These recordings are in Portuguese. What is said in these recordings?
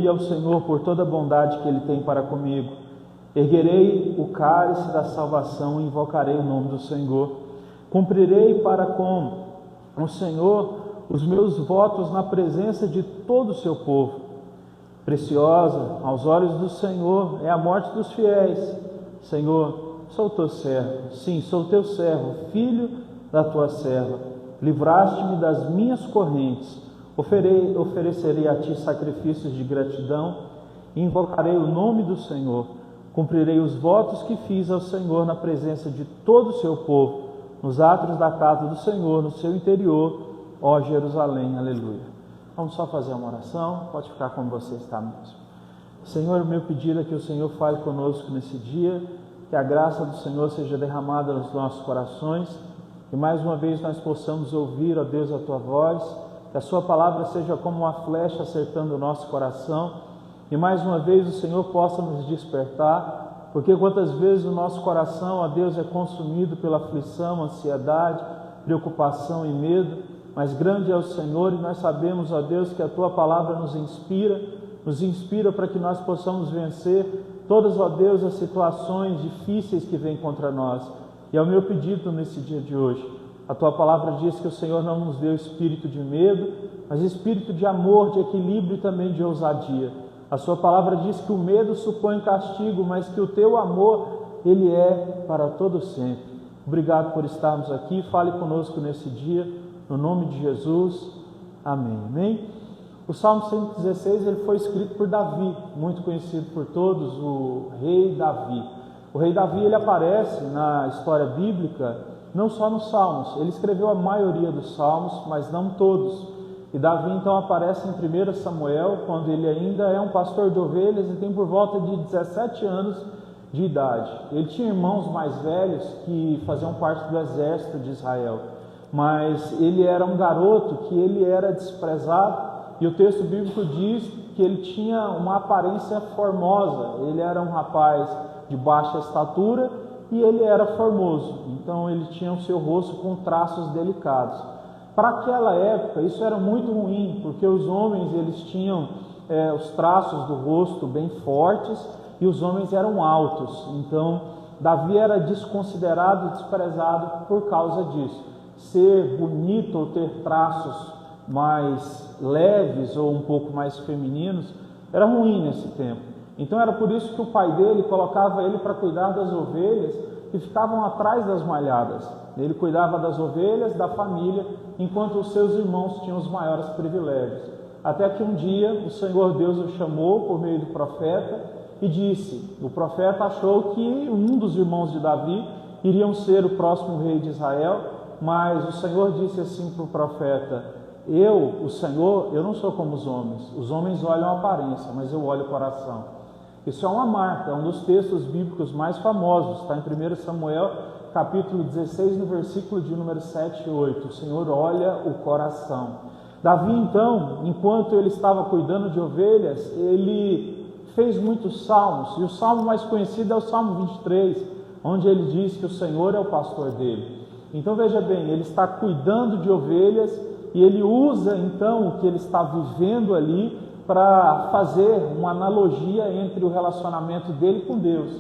retribuir ao Senhor por toda a bondade que Ele tem para comigo. Erguerei o cálice da salvação e invocarei o nome do Senhor. Cumprirei para com o Senhor os meus votos na presença de todo o seu povo. Preciosa aos olhos do Senhor é a morte dos fiéis. Senhor, sou teu servo, sim, sou teu servo, filho da tua serva. Livraste-me das minhas correntes. Oferecerei a ti sacrifícios de gratidão e invocarei o nome do Senhor. Cumprirei os votos que fiz ao Senhor na presença de todo o seu povo, nos átrios da casa do Senhor, no seu interior, ó Jerusalém. Aleluia. Vamos só fazer uma oração, pode ficar como você está mesmo. Senhor, o meu pedido é que o Senhor fale conosco nesse dia, que a graça do Senhor seja derramada nos nossos corações, e mais uma vez nós possamos ouvir, ó Deus, a Tua voz, que a Sua palavra seja como uma flecha acertando o nosso coração, e mais uma vez o Senhor possa nos despertar, porque quantas vezes o nosso coração, ó Deus, é consumido pela aflição, ansiedade, preocupação e medo, mas grande é o Senhor e nós sabemos, ó Deus, que a Tua palavra nos inspira para que nós possamos vencer todas, ó Deus, as situações difíceis que vêm contra nós. E é o meu pedido nesse dia de hoje. A Tua palavra diz que o Senhor não nos deu espírito de medo, mas espírito de amor, de equilíbrio e também de ousadia. A Sua palavra diz que o medo supõe castigo, mas que o Teu amor, Ele é para todo sempre. Obrigado por estarmos aqui. Fale conosco nesse dia, no nome de Jesus. Amém. Amém? O Salmo 116 ele foi escrito por Davi, muito conhecido por todos, o rei Davi. O rei Davi ele aparece na história bíblica, não só nos Salmos. Ele escreveu a maioria dos Salmos, mas não todos. E Davi então aparece em 1 Samuel, quando ele ainda é um pastor de ovelhas e tem por volta de 17 anos de idade. Ele tinha irmãos mais velhos que faziam parte do exército de Israel, mas ele era um garoto que ele era desprezado, e o texto bíblico diz que ele tinha uma aparência formosa. Ele era um rapaz de baixa estatura e ele era formoso, então ele tinha o seu rosto com traços delicados. Para aquela época isso era muito ruim, porque os homens eles tinham os traços do rosto bem fortes e os homens eram altos. Então Davi era desconsiderado e desprezado por causa disso. Ser bonito ou ter traços mais leves ou um pouco mais femininos era ruim nesse tempo. Então era por isso que o pai dele colocava ele para cuidar das ovelhas que ficavam atrás das malhadas. Ele cuidava das ovelhas da família, enquanto os seus irmãos tinham os maiores privilégios. Até que um dia o Senhor Deus o chamou por meio do profeta e disse, o profeta achou que um dos irmãos de Davi iriam ser o próximo rei de Israel, mas o Senhor disse assim para o profeta, o Senhor, eu não sou como os homens olham a aparência, mas eu olho o coração. Isso é uma marca, é um dos textos bíblicos mais famosos, está em 1 Samuel, capítulo 16, no versículo de número 7 e 8. O Senhor olha o coração. Davi, então, enquanto ele estava cuidando de ovelhas, ele fez muitos salmos, e o salmo mais conhecido é o Salmo 23, onde ele diz que o Senhor é o pastor dele. Então veja bem, ele está cuidando de ovelhas, e ele usa então o que ele está vivendo ali para fazer uma analogia entre o relacionamento dele com Deus.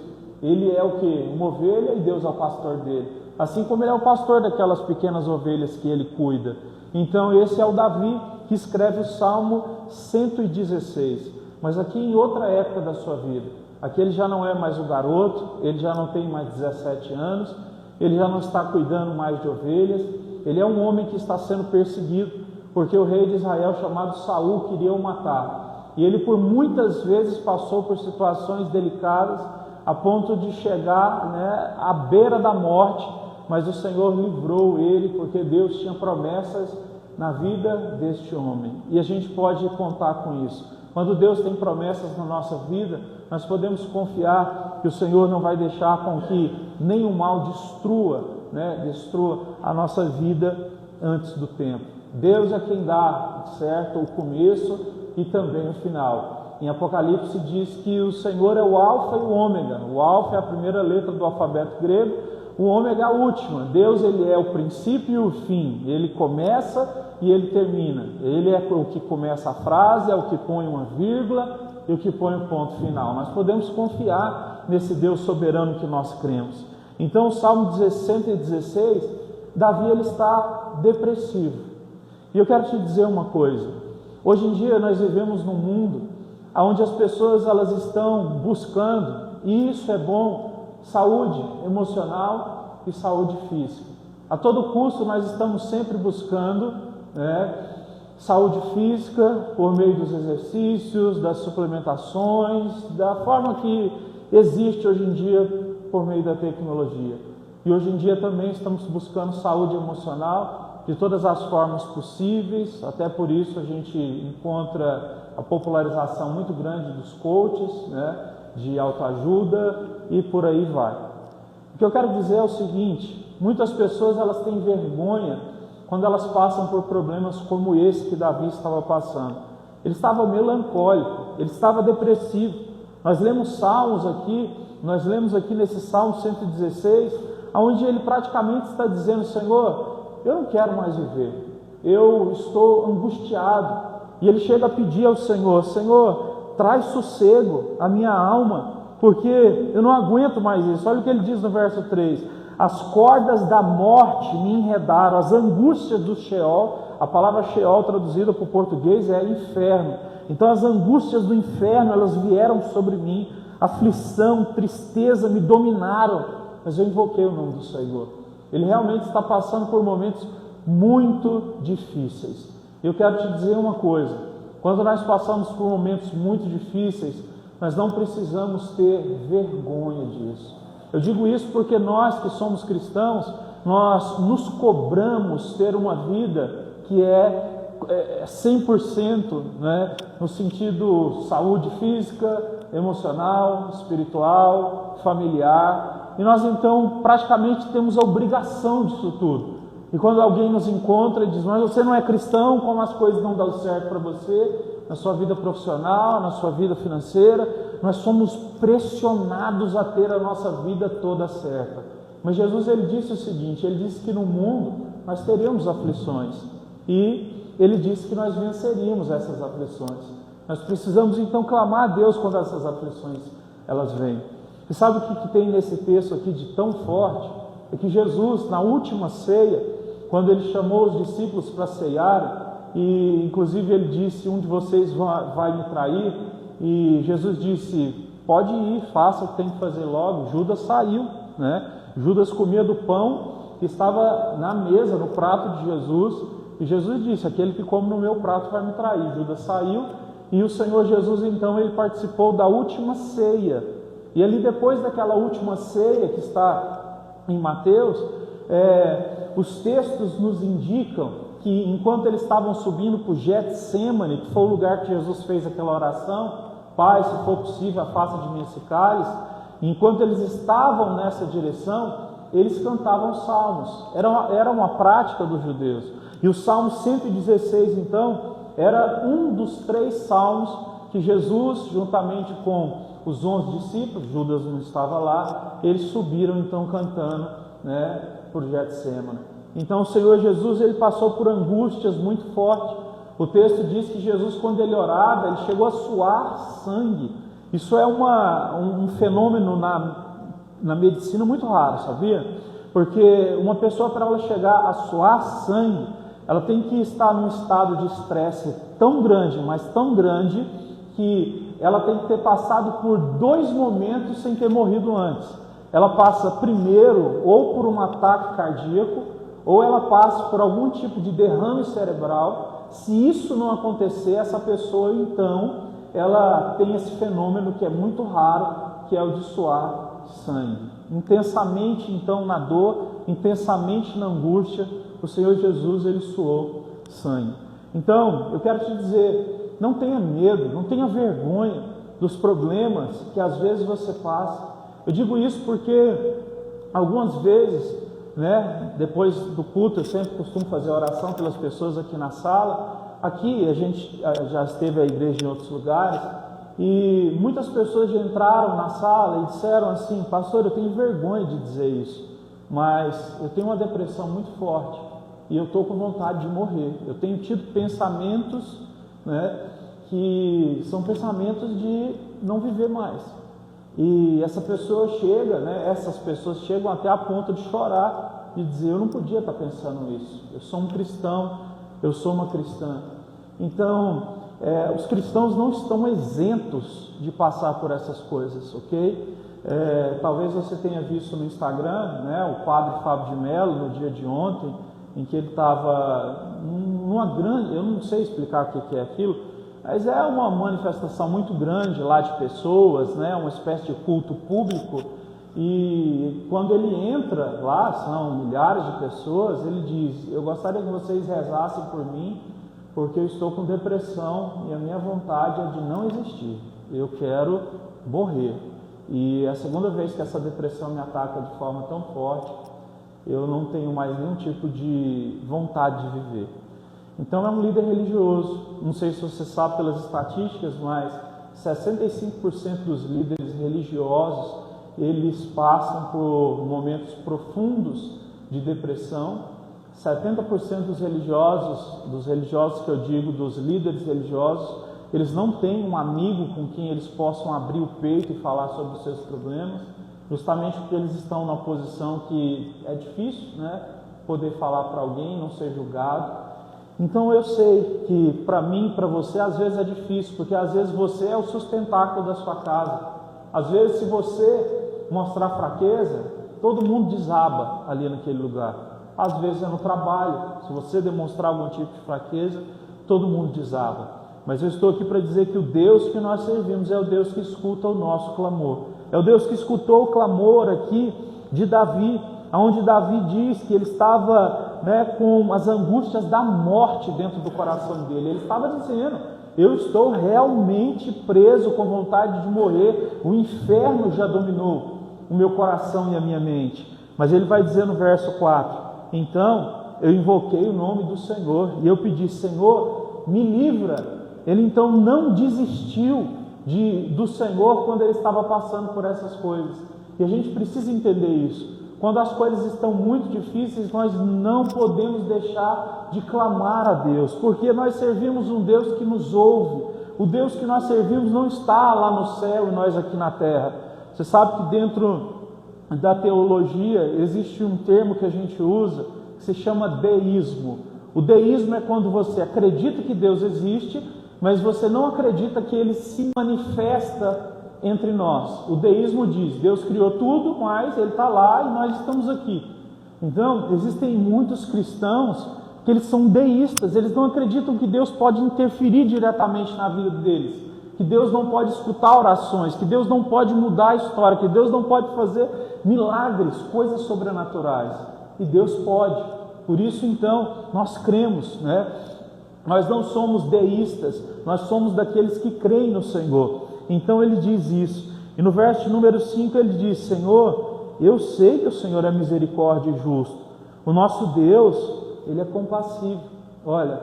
Ele é o que? Uma ovelha e Deus é o pastor dele. Assim como ele é o pastor daquelas pequenas ovelhas que ele cuida. Então esse é o Davi que escreve o Salmo 116. Mas aqui em outra época da sua vida. Aqui ele já não é mais o garoto, ele já não tem mais 17 anos, ele já não está cuidando mais de ovelhas. Ele é um homem que está sendo perseguido, porque o rei de Israel chamado Saul queria o matar. E ele por muitas vezes passou por situações delicadas, a ponto de chegar à beira da morte, mas o Senhor livrou ele, porque Deus tinha promessas na vida deste homem. E a gente pode contar com isso. Quando Deus tem promessas na nossa vida, nós podemos confiar que o Senhor não vai deixar com que nenhum mal destrua a nossa vida antes do tempo. Deus é quem dá, certo, o começo e também o final. Em Apocalipse diz que o Senhor é o alfa e o ômega. O alfa é a primeira letra do alfabeto grego, o ômega é a última. Deus, ele é o princípio e o fim. Ele começa e ele termina. Ele é o que começa a frase, é o que põe uma vírgula e o que põe o ponto final. Nós podemos confiar nesse Deus soberano que nós cremos. Então, o Salmo 116, Davi, ele está depressivo. E eu quero te dizer uma coisa. Hoje em dia nós vivemos num mundo onde as pessoas elas estão buscando, e isso é bom, saúde emocional e saúde física. A todo custo nós estamos sempre buscando, saúde física por meio dos exercícios, das suplementações, da forma que existe hoje em dia por meio da tecnologia. E hoje em dia também estamos buscando saúde emocional de todas as formas possíveis, até por isso a gente encontra a popularização muito grande dos coaches, de autoajuda e por aí vai. O que eu quero dizer é o seguinte: muitas pessoas elas têm vergonha quando elas passam por problemas como esse que Davi estava passando. Ele estava melancólico, ele estava depressivo. Nós lemos aqui nesse Salmo 116, onde ele praticamente está dizendo: Senhor, eu não quero mais viver, eu estou angustiado. E ele chega a pedir ao Senhor: Senhor, traz sossego à minha alma, porque eu não aguento mais isso. Olha o que ele diz no verso 3: as cordas da morte me enredaram, as angústias do Sheol. A palavra Sheol traduzida para o português é inferno. Então as angústias do inferno, elas vieram sobre mim, aflição, tristeza me dominaram, mas eu invoquei o nome do Senhor. Ele realmente está passando por momentos muito difíceis. Eu quero te dizer uma coisa: quando nós passamos por momentos muito difíceis, nós não precisamos ter vergonha disso. Eu digo isso porque nós que somos cristãos, nós nos cobramos ter uma vida que é 100%, no sentido saúde física, emocional, espiritual, familiar, e nós então praticamente temos a obrigação disso tudo. E quando alguém nos encontra e diz: mas você não é cristão, como as coisas não dão certo para você, na sua vida profissional, na sua vida financeira, nós somos pressionados a ter a nossa vida toda certa. Mas Jesus, ele disse o seguinte: ele disse que no mundo nós teríamos aflições, e ele disse que nós venceríamos essas aflições. Nós precisamos então clamar a Deus quando essas aflições elas vêm. E sabe o que tem nesse texto aqui de tão forte? É que Jesus, na última ceia, quando ele chamou os discípulos para cearem, e inclusive ele disse: um de vocês vai me trair, e Jesus disse: pode ir, faça o que tem que fazer logo. Judas saiu, Judas comia do pão que estava na mesa, no prato de Jesus, e Jesus disse: aquele que come no meu prato vai me trair. Judas saiu, e o Senhor Jesus então ele participou da última ceia. E ali depois daquela última ceia que está em Mateus, os textos nos indicam que enquanto eles estavam subindo para o Getsêmani, que foi o lugar que Jesus fez aquela oração: Pai, se for possível, afasta de mim esse cálice. Enquanto eles estavam nessa direção, eles cantavam salmos. Era uma prática dos judeus. E o Salmo 116, então, era um dos 3 salmos que Jesus, juntamente com os 11 discípulos, Judas não estava lá, eles subiram então cantando, por Getsêmani. Então o Senhor Jesus, ele passou por angústias muito fortes. O texto diz que Jesus, quando ele orava, ele chegou a suar sangue. Isso é um fenômeno na medicina muito raro, sabia? Porque uma pessoa, para ela chegar a suar sangue, ela tem que estar num estado de estresse tão grande, mas tão grande, que ela tem que ter passado por 2 momentos sem ter morrido antes. Ela passa primeiro ou por um ataque cardíaco, ou ela passa por algum tipo de derrame cerebral. Se isso não acontecer, essa pessoa então, ela tem esse fenômeno que é muito raro, que é o de suar sangue. Intensamente então na dor, intensamente na angústia, o Senhor Jesus, ele suou sangue. Então, eu quero te dizer, não tenha medo, não tenha vergonha dos problemas que às vezes você passa. Eu digo isso porque algumas vezes, depois do culto, eu sempre costumo fazer oração pelas pessoas aqui na sala. Aqui a gente já esteve a igreja em outros lugares, e muitas pessoas já entraram na sala e disseram assim: pastor, eu tenho vergonha de dizer isso, mas eu tenho uma depressão muito forte e eu estou com vontade de morrer. Eu tenho tido pensamentos, né, que são pensamentos de não viver mais. E essa pessoa chega, né, essas pessoas chegam até a ponto de chorar e dizer: eu não podia estar pensando isso, eu sou um cristão, eu sou uma cristã. Então, os cristãos não estão isentos de passar por essas coisas, ok? Talvez você tenha visto no Instagram, né, o padre Fábio de Mello, no dia de ontem, em que ele estava numa grande, eu não sei explicar o que é aquilo, mas é uma manifestação muito grande lá de pessoas, né, uma espécie de culto público, e quando ele entra lá, são milhares de pessoas, ele diz: eu gostaria que vocês rezassem por mim, porque eu estou com depressão e a minha vontade é de não existir, eu quero morrer. E é a segunda vez que essa depressão me ataca de forma tão forte, eu não tenho mais nenhum tipo de vontade de viver. Então é um líder religioso. Não sei se você sabe pelas estatísticas, mas 65% dos líderes religiosos, eles passam por momentos profundos de depressão. 70% dos religiosos que eu digo, dos líderes religiosos, eles não têm um amigo com quem eles possam abrir o peito e falar sobre os seus problemas, justamente porque eles estão numa posição que é difícil, né, poder falar para alguém, não ser julgado. Então eu sei que para mim, para você, às vezes é difícil, porque às vezes você é o sustentáculo da sua casa. Às vezes, se você mostrar fraqueza, todo mundo desaba ali naquele lugar. Às vezes é no trabalho, se você demonstrar algum tipo de fraqueza, todo mundo desaba. Mas eu estou aqui para dizer que o Deus que nós servimos é o Deus que escuta o nosso clamor. É o Deus que escutou o clamor aqui de Davi, onde Davi diz que ele estava, né, com as angústias da morte dentro do coração dele. Ele estava dizendo: eu estou realmente preso com vontade de morrer, o inferno já dominou o meu coração e a minha mente. Mas ele vai dizer no verso 4, então eu invoquei o nome do Senhor e eu pedi: Senhor, me livra. Ele então não desistiu do Senhor quando ele estava passando por essas coisas. E a gente precisa entender isso. Quando as coisas estão muito difíceis, nós não podemos deixar de clamar a Deus, porque nós servimos um Deus que nos ouve. O Deus que nós servimos não está lá no céu e nós aqui na terra. Você sabe que dentro da teologia existe um termo que a gente usa que se chama deísmo. O deísmo é quando você acredita que Deus existe, mas você não acredita que Ele se manifesta entre nós. O deísmo diz: Deus criou tudo, mas Ele está lá e nós estamos aqui. Então, existem muitos cristãos que eles são deístas, eles não acreditam que Deus pode interferir diretamente na vida deles, que Deus não pode escutar orações, que Deus não pode mudar a história, que Deus não pode fazer milagres, coisas sobrenaturais. E Deus pode. Por isso, então, nós cremos, né? Nós não somos deístas, nós somos daqueles que creem no Senhor. Então ele diz isso. E no verso número 5 ele diz: Senhor, eu sei que o Senhor é misericórdia e justo. O nosso Deus, Ele é compassivo. Olha,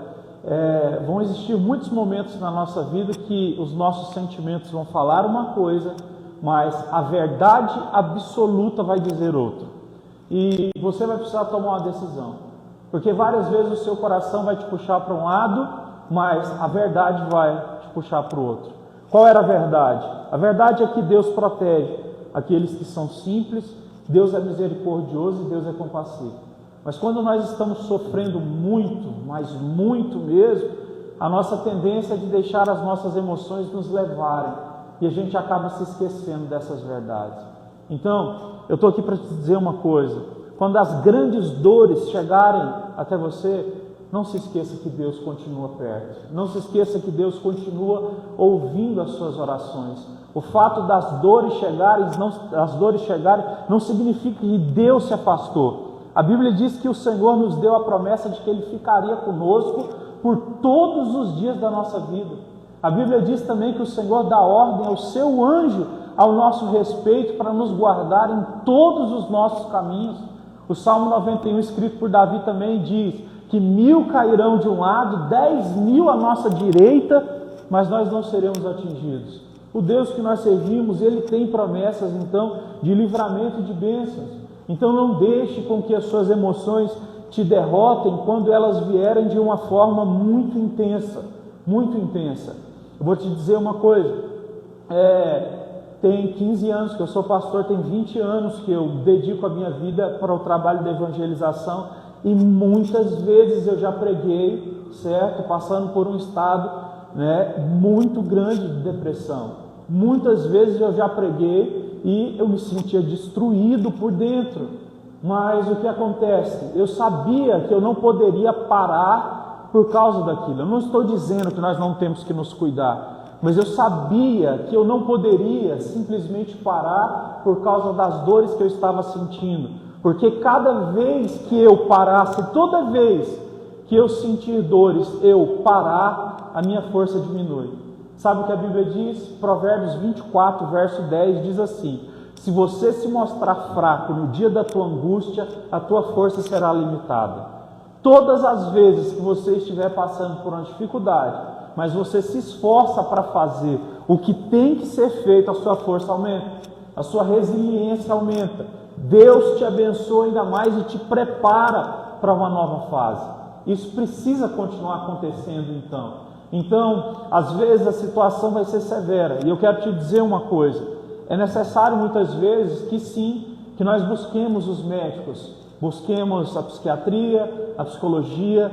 vão existir muitos momentos na nossa vida que os nossos sentimentos vão falar uma coisa, mas a verdade absoluta vai dizer outra. E você vai precisar tomar uma decisão. Porque várias vezes o seu coração vai te puxar para um lado, mas a verdade vai te puxar para o outro. Qual era a verdade? A verdade é que Deus protege aqueles que são simples, Deus é misericordioso e Deus é compassivo. Mas quando nós estamos sofrendo muito, mas muito mesmo, a nossa tendência é de deixar as nossas emoções nos levarem e a gente acaba se esquecendo dessas verdades. Então, eu estou aqui para te dizer uma coisa: quando as grandes dores chegarem até você, não se esqueça que Deus continua perto. Não se esqueça que Deus continua ouvindo as suas orações. O fato das dores chegarem não significa que Deus se afastou. A Bíblia diz que o Senhor nos deu a promessa de que Ele ficaria conosco por todos os dias da nossa vida. A Bíblia diz também que o Senhor dá ordem ao seu anjo ao nosso respeito para nos guardar em todos os nossos caminhos. O Salmo 91, escrito por Davi, também diz que 1000 cairão de um lado, 10.000 à nossa direita, mas nós não seremos atingidos. O Deus que nós servimos, Ele tem promessas, então, de livramento e de bênçãos. Então não deixe com que as suas emoções te derrotem quando elas vierem de uma forma muito intensa, muito intensa. Eu vou te dizer uma coisa, tem 15 anos que eu sou pastor, tem 20 anos que eu dedico a minha vida para o trabalho de evangelização e muitas vezes eu já preguei, certo? Passando por um estado, muito grande de depressão. Muitas vezes eu já preguei e eu me sentia destruído por dentro. Mas o que acontece? Eu sabia que eu não poderia parar por causa daquilo. Eu não estou dizendo que nós não temos que nos cuidar, mas eu sabia que eu não poderia simplesmente parar por causa das dores que eu estava sentindo. Porque cada vez que eu parasse, toda vez que eu sentir dores, eu parar, a minha força diminui. Sabe o que a Bíblia diz? Provérbios 24, verso 10 diz assim: se você se mostrar fraco no dia da tua angústia, a tua força será limitada. Todas as vezes que você estiver passando por uma dificuldade, mas você se esforça para fazer o que tem que ser feito, a sua força aumenta, a sua resiliência aumenta. Deus te abençoa ainda mais e te prepara para uma nova fase. Isso precisa continuar acontecendo Então, às vezes a situação vai ser severa. E eu quero te dizer uma coisa. É necessário muitas vezes que sim, que nós busquemos os médicos, busquemos a psiquiatria, a psicologia.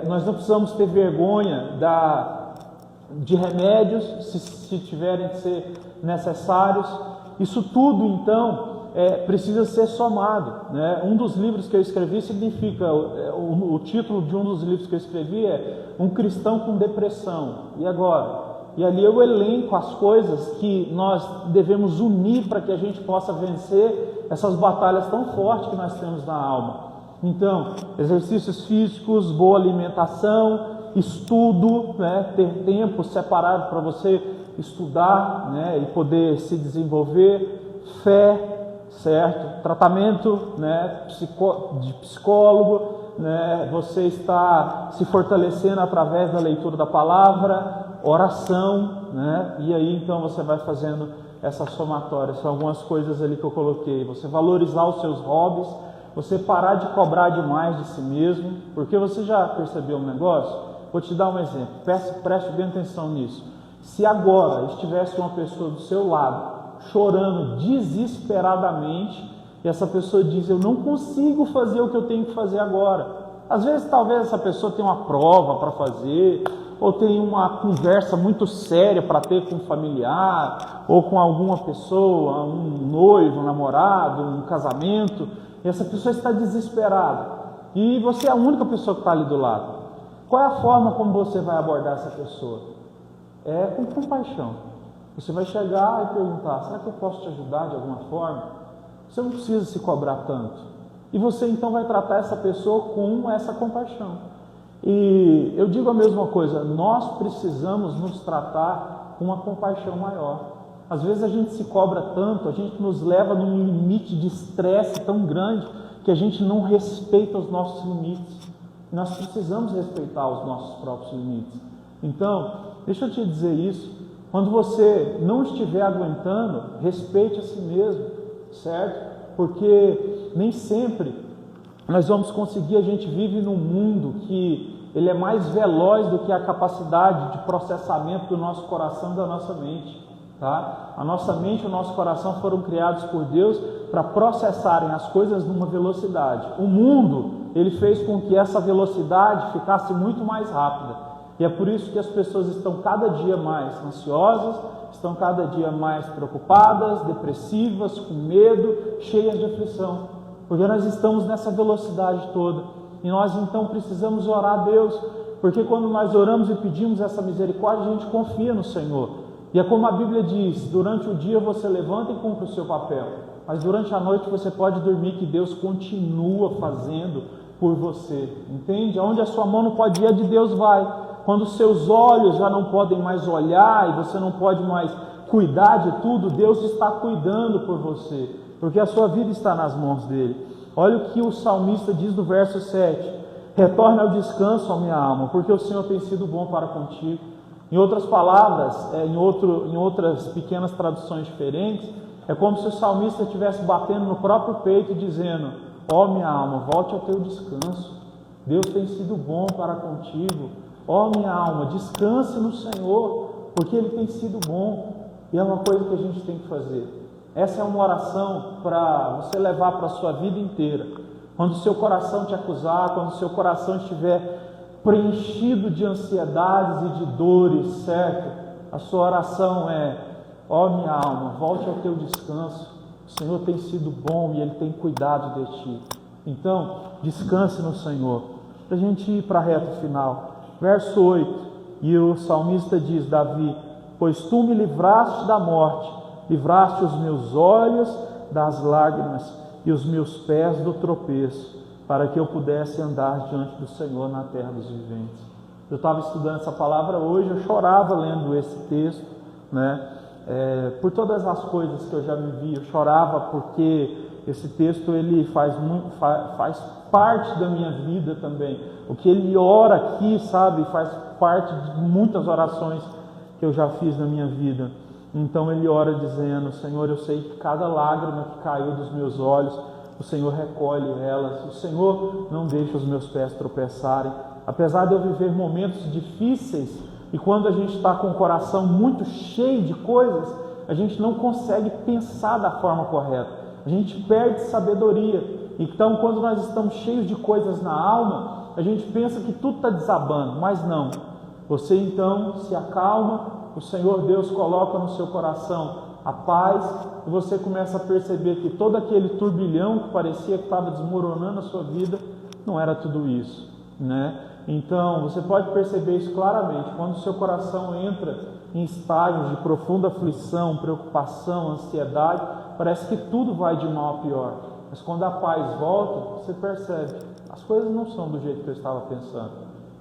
Nós não precisamos ter vergonha de remédios, se tiverem que ser necessários. Isso tudo, então, precisa ser somado. Um dos livros que eu escrevi significa, o título de um dos livros que eu escrevi é Um Cristão com Depressão. E agora? E ali eu elenco as coisas que nós devemos unir para que a gente possa vencer essas batalhas tão fortes que nós temos na alma. Então, exercícios físicos, boa alimentação, estudo, ter tempo separado para você estudar, e poder se desenvolver, fé, certo? Tratamento, de psicólogo, você está se fortalecendo através da leitura da palavra, oração, e aí então você vai fazendo essa somatória. São algumas coisas ali que eu coloquei. Você valorizar os seus hobbies, você parar de cobrar demais de si mesmo, porque você já percebeu um negócio? Vou te dar um exemplo, preste bem atenção nisso. Se agora estivesse uma pessoa do seu lado chorando desesperadamente, e essa pessoa diz: eu não consigo fazer o que eu tenho que fazer agora. Às vezes talvez essa pessoa tenha uma prova para fazer, ou tem uma conversa muito séria para ter com um familiar, ou com alguma pessoa, um noivo, um namorado, um casamento, e essa pessoa está desesperada, e você é a única pessoa que está ali do lado. Qual é a forma como você vai abordar essa pessoa? É com compaixão. Você vai chegar e perguntar: será que eu posso te ajudar de alguma forma? Você não precisa se cobrar tanto. E você então vai tratar essa pessoa com essa compaixão. E eu digo a mesma coisa, nós precisamos nos tratar com uma compaixão maior. Às vezes a gente se cobra tanto, a gente nos leva num limite de estresse tão grande que a gente não respeita os nossos limites. Nós precisamos respeitar os nossos próprios limites. Então, deixa eu te dizer isso, quando você não estiver aguentando, respeite a si mesmo, certo? Porque nem sempre nós vamos conseguir. A gente vive num mundo que ele é mais veloz do que a capacidade de processamento do nosso coração e da nossa mente, tá? A nossa mente e o nosso coração foram criados por Deus para processarem as coisas numa velocidade. O mundo, ele fez com que essa velocidade ficasse muito mais rápida. E é por isso que as pessoas estão cada dia mais ansiosas, estão cada dia mais preocupadas, depressivas, com medo, cheias de aflição, porque nós estamos nessa velocidade toda. E nós então precisamos orar a Deus, porque quando nós oramos e pedimos essa misericórdia, a gente confia no Senhor. E é como a Bíblia diz: durante o dia você levanta e cumpre o seu papel, mas durante a noite você pode dormir, que Deus continua fazendo por você, entende? Aonde a sua mão não pode ir, a de Deus vai. Quando os seus olhos já não podem mais olhar e você não pode mais cuidar de tudo, Deus está cuidando por você, porque a sua vida está nas mãos dele. Olha o que o salmista diz no verso 7: retorne ao descanso, ó minha alma, porque o Senhor tem sido bom para contigo. Em outras palavras, em outras pequenas traduções diferentes, É como se o salmista estivesse batendo no próprio peito e dizendo: ó minha alma, volte ao teu descanso. Deus tem sido bom para contigo. Ó minha alma, descanse no Senhor, porque Ele tem sido bom. E é uma coisa que a gente tem que fazer. Essa é uma oração para você levar para a sua vida inteira. Quando o seu coração te acusar, quando o seu coração estiver preenchido de ansiedades e de dores, certo? A sua oração é: ó minha alma, volte ao teu descanso. O Senhor tem sido bom e Ele tem cuidado de ti. Então, descanse no Senhor. Para a gente ir para a reta final. Verso 8. E o salmista diz, Davi: pois tu me livraste da morte, livraste os meus olhos das lágrimas e os meus pés do tropeço, para que eu pudesse andar diante do Senhor na terra dos viventes. Eu estava estudando essa palavra hoje, eu chorava lendo esse texto, né? Por todas as coisas que eu já vivi, eu chorava porque esse texto ele faz parte da minha vida também. O que ele ora aqui, sabe, faz parte de muitas orações que eu já fiz na minha vida. Então ele ora dizendo: Senhor, eu sei que cada lágrima que caiu dos meus olhos, o Senhor recolhe elas. O Senhor não deixa os meus pés tropeçarem. Apesar de eu viver momentos difíceis, e quando a gente está com o coração muito cheio de coisas, a gente não consegue pensar da forma correta. A gente perde sabedoria. Então, quando nós estamos cheios de coisas na alma, a gente pensa que tudo está desabando, mas não. Você então se acalma, o Senhor Deus coloca no seu coração a paz, e você começa a perceber que todo aquele turbilhão que parecia que estava desmoronando a sua vida, não era tudo isso, né? Então, você pode perceber isso claramente, quando o seu coração entra em estágios de profunda aflição, preocupação, ansiedade, parece que tudo vai de mal a pior. Mas quando a paz volta, você percebe, as coisas não são do jeito que eu estava pensando.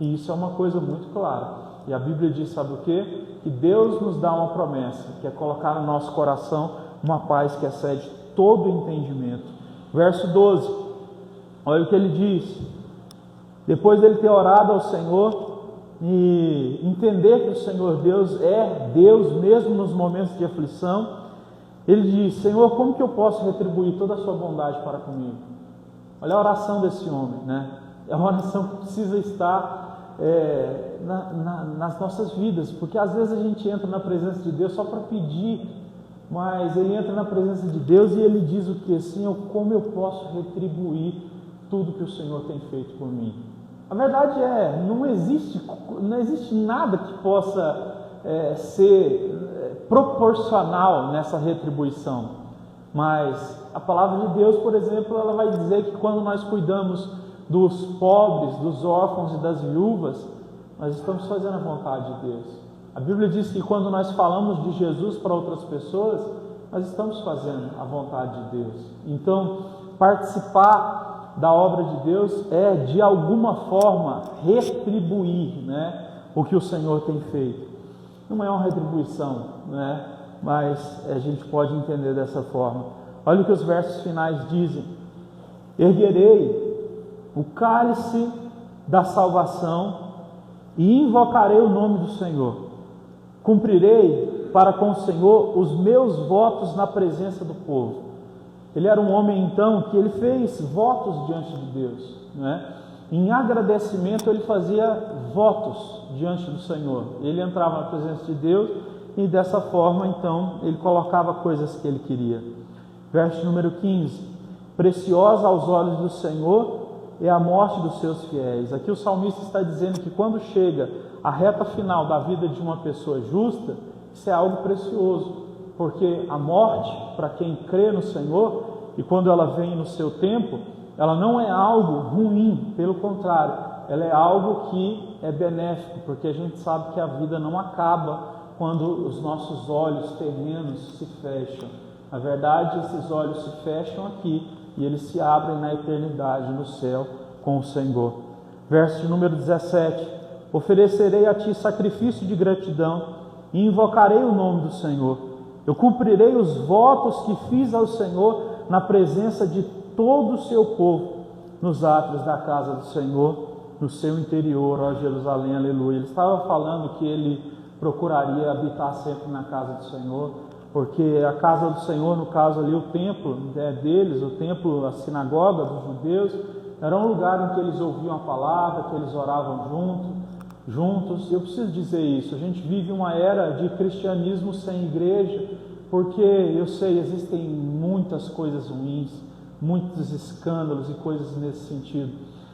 E isso é uma coisa muito clara. E a Bíblia diz, sabe o quê? Que Deus nos dá uma promessa, que é colocar no nosso coração uma paz que excede todo entendimento. Verso 12, olha o que ele diz. Depois dele ter orado ao Senhor e entender que o Senhor Deus é Deus mesmo nos momentos de aflição, ele diz: Senhor, como que eu posso retribuir toda a sua bondade para comigo? Olha a oração desse homem, né? É uma oração que precisa estar nas nossas vidas, porque às vezes a gente entra na presença de Deus só para pedir, mas ele entra na presença de Deus e ele diz o que? Senhor, como eu posso retribuir tudo que o Senhor tem feito por mim? A verdade é, não existe nada que possa ser proporcional nessa retribuição. Mas a palavra de Deus, por exemplo, ela vai dizer que quando nós cuidamos dos pobres, dos órfãos e das viúvas, nós estamos fazendo a vontade de Deus. A Bíblia diz que quando nós falamos de Jesus para outras pessoas, nós estamos fazendo a vontade de Deus. Então, participar da obra de Deus é, de alguma forma, retribuir, né, o que o Senhor tem feito. Não é uma retribuição, né, mas a gente pode entender dessa forma. Olha o que os versos finais dizem: erguerei o cálice da salvação e invocarei o nome do Senhor. Cumprirei para com o Senhor os meus votos na presença do povo. Ele era um homem, então, que ele fez votos diante de Deus, né? Em agradecimento, ele fazia votos diante do Senhor. Ele entrava na presença de Deus e, dessa forma, então, ele colocava coisas que ele queria. Verso número 15. Preciosa aos olhos do Senhor é a morte dos seus fiéis. Aqui o salmista está dizendo que quando chega a reta final da vida de uma pessoa justa, isso é algo precioso. Porque a morte, para quem crê no Senhor, e quando ela vem no seu tempo, ela não é algo ruim, pelo contrário, ela é algo que é benéfico, porque a gente sabe que a vida não acaba quando os nossos olhos terrenos se fecham. Na verdade, esses olhos se fecham aqui e eles se abrem na eternidade, no céu, com o Senhor. Verso de número 17: oferecerei a ti sacrifício de gratidão e invocarei o nome do Senhor. Eu cumprirei os votos que fiz ao Senhor na presença de todo o seu povo, nos átrios da casa do Senhor, no seu interior, ó Jerusalém, aleluia. Ele estava falando que ele procuraria habitar sempre na casa do Senhor, porque a casa do Senhor, no caso ali o templo deles, o templo, a sinagoga dos judeus, era um lugar em que eles ouviam a palavra, que eles oravam juntos. Eu preciso dizer isso, a gente vive uma era de cristianismo sem igreja, porque eu sei, existem muitas coisas ruins, muitos escândalos e coisas nesse sentido,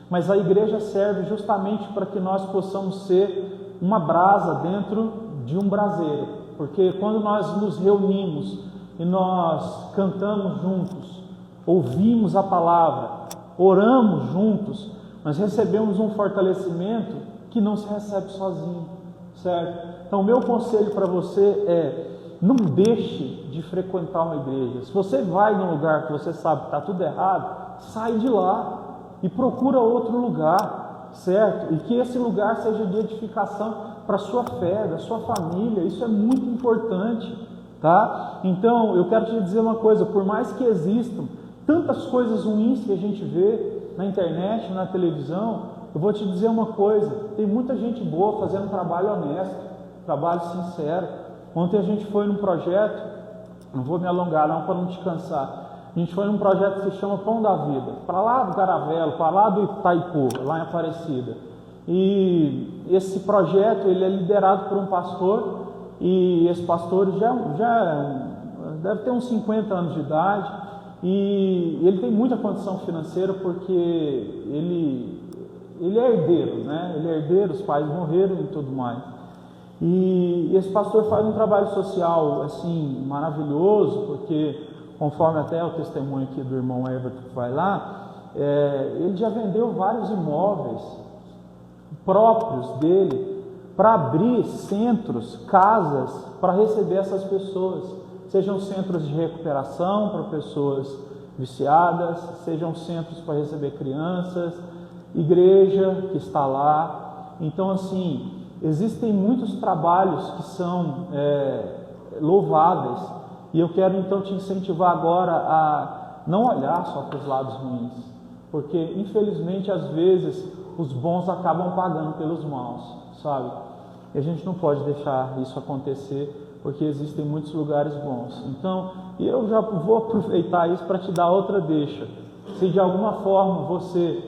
mas a igreja serve justamente para que nós possamos ser uma brasa dentro de um braseiro, porque quando nós nos reunimos e nós cantamos juntos, ouvimos a palavra, oramos juntos, nós recebemos um fortalecimento que não se recebe sozinho, certo? Então o meu conselho para você é: não deixe de frequentar uma igreja. Se você vai num lugar que você sabe que está tudo errado, sai de lá e procura outro lugar, certo? E que esse lugar seja de edificação para a sua fé, da sua família. Isso é muito importante, tá? Então, eu quero te dizer uma coisa: por mais que existam tantas coisas ruins que a gente vê na internet, na televisão, eu vou te dizer uma coisa: tem muita gente boa fazendo trabalho honesto, trabalho sincero. Ontem a gente foi num projeto, não vou me alongar não para não te cansar, a gente foi num projeto que se chama Pão da Vida, para lá do Caravelo, para lá do Itaipu, lá em Aparecida. E esse projeto ele é liderado por um pastor, e esse pastor já deve ter uns 50 anos de idade, e ele tem muita condição financeira porque ele é herdeiro, né? Ele é herdeiro, os pais morreram e tudo mais. E esse pastor faz um trabalho social assim maravilhoso, porque conforme até o testemunho aqui do irmão Everton que vai lá, ele já vendeu vários imóveis próprios dele para abrir centros, casas para receber essas pessoas, sejam centros de recuperação para pessoas viciadas, sejam centros para receber crianças, igreja que está lá. Então assim, existem muitos trabalhos que são louváveis, e eu quero então te incentivar agora a não olhar só para os lados ruins, porque infelizmente às vezes os bons acabam pagando pelos maus, sabe? E a gente não pode deixar isso acontecer, porque existem muitos lugares bons. Então, eu já vou aproveitar isso para te dar outra deixa. Se de alguma forma você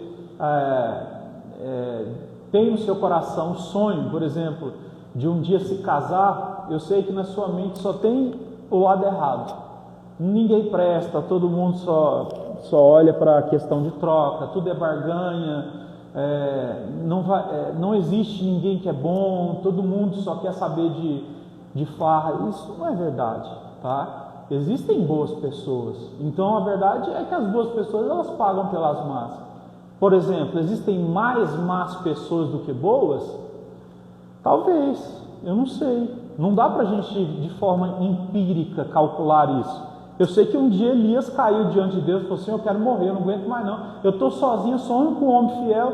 tem no seu coração um sonho, por exemplo, de um dia se casar, eu sei que na sua mente só tem o lado errado. Ninguém presta, todo mundo só olha para a questão de troca, tudo é barganha, não existe ninguém que é bom, todo mundo só quer saber de farra. Isso não é verdade, tá? Existem boas pessoas, então a verdade é que as boas pessoas elas pagam pelas más. Por exemplo, existem mais más pessoas do que boas? Talvez, eu não sei. Não dá para a gente de forma empírica calcular isso. Eu sei que um dia Elias caiu diante de Deus e falou assim: eu quero morrer, eu não aguento mais não, eu estou sozinho, sou o único homem fiel.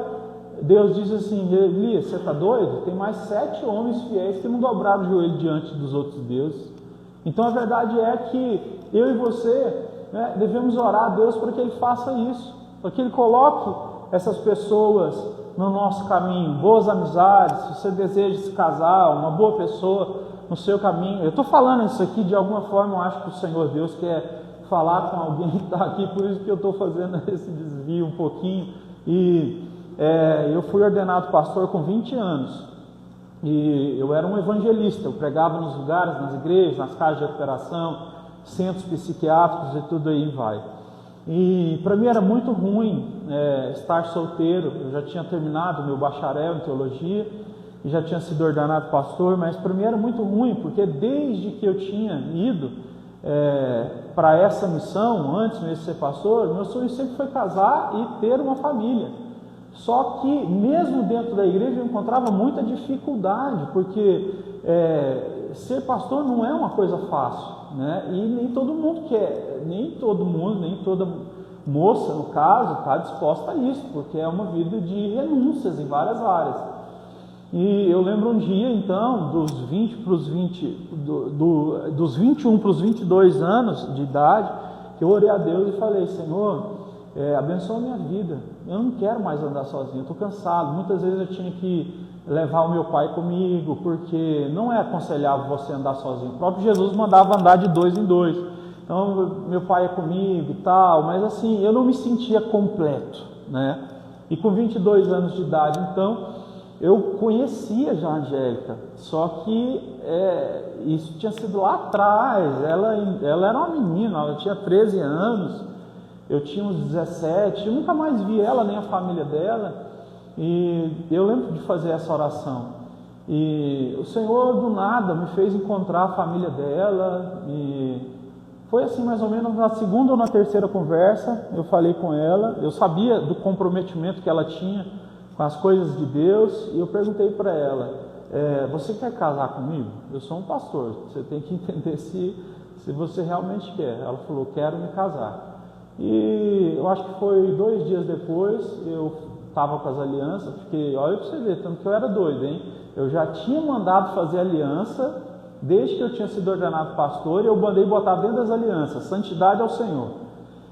Deus diz assim: Elias, você está doido? Tem mais 7 homens fiéis que não dobraram o joelho diante dos outros deuses. Então a verdade é que eu e você devemos orar a Deus para que Ele faça isso, para que Ele coloque essas pessoas no nosso caminho, boas amizades. Se você deseja se casar, uma boa pessoa no seu caminho. Eu estou falando isso aqui de alguma forma, eu acho que o Senhor Deus quer falar com alguém que está aqui, por isso que eu estou fazendo esse desvio um pouquinho. E eu fui ordenado pastor com 20 anos, e eu era um evangelista, eu pregava nos lugares, nas igrejas, nas casas de recuperação, centros psiquiátricos e tudo aí vai. E para mim era muito ruim estar solteiro. Eu já tinha terminado meu bacharel em teologia e já tinha sido ordenado pastor, mas para mim era muito ruim, porque desde que eu tinha ido para essa missão, antes mesmo de ser pastor, meu sonho sempre foi casar e ter uma família. Só que mesmo dentro da igreja eu encontrava muita dificuldade, porque ser pastor não é uma coisa fácil, né? E nem todo mundo quer, nem toda moça, no caso, está disposta a isso, porque é uma vida de renúncias em várias áreas. E eu lembro um dia, então, dos 21 para os 22 anos de idade, que eu orei a Deus e falei: Senhor, abençoa a minha vida, eu não quero mais andar sozinho, eu estou cansado. Muitas vezes eu tinha que levar o meu pai comigo, porque não é aconselhável você andar sozinho. O próprio Jesus mandava andar de 2 em 2. Então, meu pai é comigo e tal, mas assim, eu não me sentia completo, né? E com 22 anos de idade, então, eu conhecia já a Angélica, só que isso tinha sido lá atrás. Ela era uma menina, ela tinha 13 anos, eu tinha uns 17, eu nunca mais vi ela, nem a família dela. E eu lembro de fazer essa oração, e o Senhor do nada me fez encontrar a família dela, e foi assim mais ou menos na segunda ou na terceira conversa. Eu falei com ela, eu sabia do comprometimento que ela tinha com as coisas de Deus, e eu perguntei para ela, você quer casar comigo? Eu sou um pastor, você tem que entender se você realmente quer. Ela falou, quero me casar. E eu acho que foi 2 dias depois, eu estava com as alianças, porque olha para você ver, tanto que eu era doido, hein? Eu já tinha mandado fazer aliança desde que eu tinha sido ordenado pastor, e eu mandei botar dentro das alianças, santidade ao Senhor.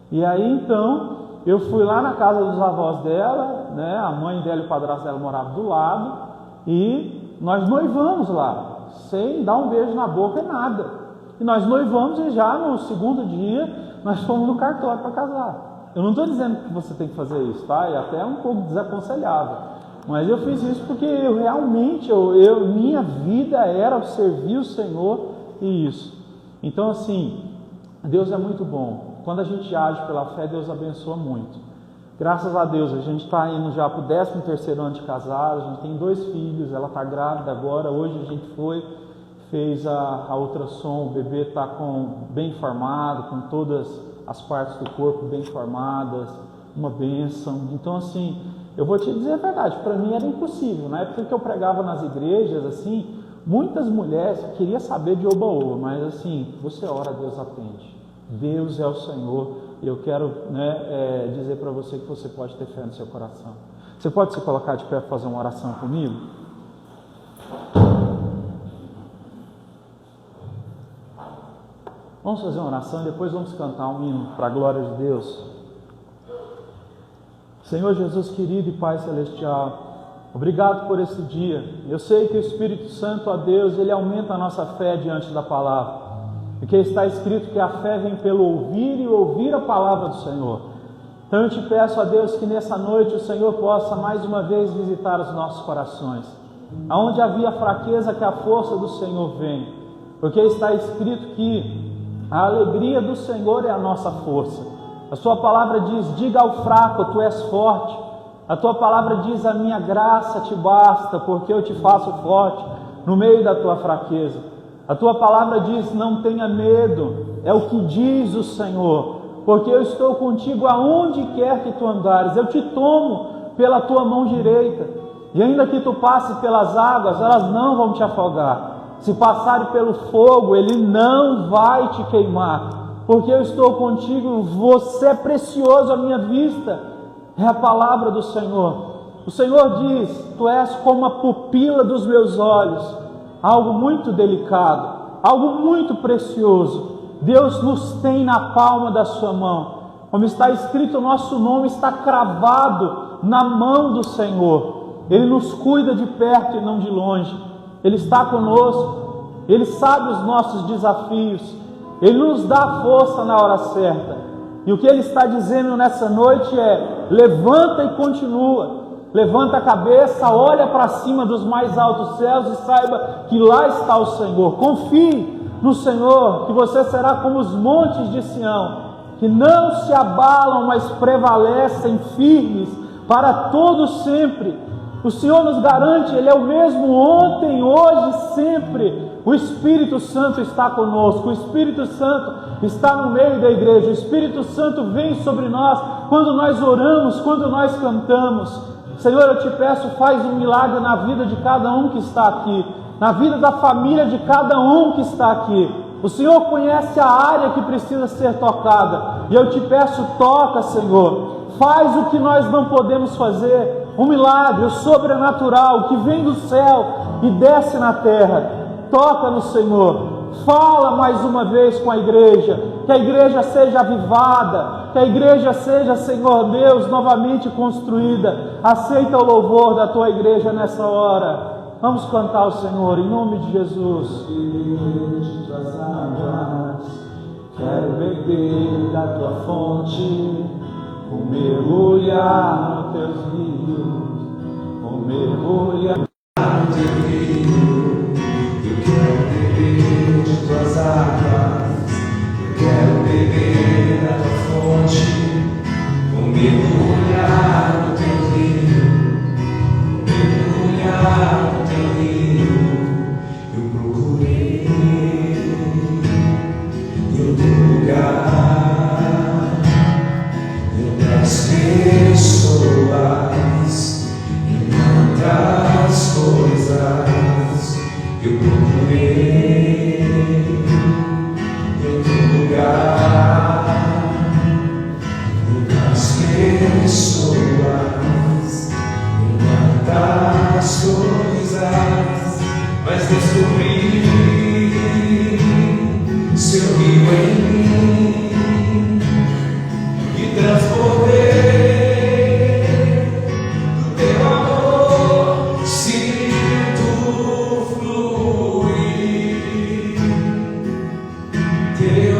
E aí então, eu fui lá na casa dos avós dela, né? A mãe dela e o padrasto dela moravam do lado, e nós noivamos lá, sem dar um beijo na boca e nada. E nós noivamos, e já no segundo dia, nós fomos no cartório para casar. Eu não estou dizendo que você tem que fazer isso, tá? E até é um pouco desaconselhável. Mas eu fiz isso porque eu realmente, minha vida era servir o Senhor e isso. Então assim, Deus é muito bom. Quando a gente age pela fé, Deus abençoa muito. Graças a Deus, a gente está indo já para o 13º ano de casado, a gente tem 2 filhos, ela está grávida agora. Hoje a gente fez a ultrassom, o bebê está bem formado, com todas as partes do corpo bem formadas, uma bênção. Então assim, eu vou te dizer a verdade, para mim era impossível. Na época que eu pregava nas igrejas, assim, muitas mulheres queriam saber de oba-oba, mas assim, você ora, Deus atende. Deus é o Senhor, e eu quero dizer para você que você pode ter fé no seu coração. Você pode se colocar de pé para fazer uma oração comigo? Vamos fazer uma oração e depois vamos cantar um hino para a glória de Deus. Senhor Jesus querido e Pai Celestial, obrigado por esse dia. Eu sei que o Espírito Santo, ó Deus, ele aumenta a nossa fé diante da palavra, porque está escrito que a fé vem pelo ouvir e ouvir a palavra do Senhor. Então eu te peço, ó Deus, que nessa noite o Senhor possa mais uma vez visitar os nossos corações, aonde havia fraqueza, que a força do Senhor vem, porque está escrito que a alegria do Senhor é a nossa força. A sua palavra diz, diga ao fraco, tu és forte. A tua palavra diz, a minha graça te basta, porque eu te faço forte no meio da tua fraqueza. A tua palavra diz, não tenha medo, é o que diz o Senhor, porque eu estou contigo aonde quer que tu andares. Eu te tomo pela tua mão direita, e ainda que tu passes pelas águas, elas não vão te afogar. Se passarem pelo fogo, ele não vai te queimar, porque eu estou contigo. Você é precioso à minha vista, é a palavra do Senhor. O Senhor diz, tu és como a pupila dos meus olhos, algo muito delicado, algo muito precioso. Deus nos tem na palma da sua mão, como está escrito, o nosso nome está cravado na mão do Senhor. Ele nos cuida de perto e não de longe. Ele está conosco, Ele sabe os nossos desafios, Ele nos dá força na hora certa. E o que Ele está dizendo nessa noite é, levanta e continua, levanta a cabeça, olha para cima dos mais altos céus e saiba que lá está o Senhor. Confie no Senhor, que você será como os montes de Sião, que não se abalam, mas prevalecem firmes para todo sempre. O Senhor nos garante, Ele é o mesmo ontem, hoje, sempre. O Espírito Santo está conosco, o Espírito Santo está no meio da igreja, o Espírito Santo vem sobre nós quando nós oramos, quando nós cantamos. Senhor, eu te peço, faz um milagre na vida de cada um que está aqui, na vida da família de cada um que está aqui. O Senhor conhece a área que precisa ser tocada, e eu te peço, toca, Senhor. Faz o que nós não podemos fazer, um milagre, o sobrenatural, que vem do céu e desce na terra. Toca no Senhor, Fala mais uma vez com a igreja, que a igreja seja avivada, que a igreja seja, Senhor Deus, novamente construída. Aceita o louvor da tua igreja nessa hora. Vamos cantar ao Senhor, em nome de Jesus. Quero beber da tua fonte, vou mergulhar nos teus rios, vou mergulhar no teu rio. Eu quero beber de tuas águas, eu quero beber da tua fonte, vou mergulhar no teu rio, vou mergulhar no teu rio. Eu procurei em outro lugar, em outras pessoas, em outras coisas. Eu procurei em outro lugar, em outras pessoas, em outras coisas, mas descobri seu rio em mim e transbordei do teu amor, sinto fluir teu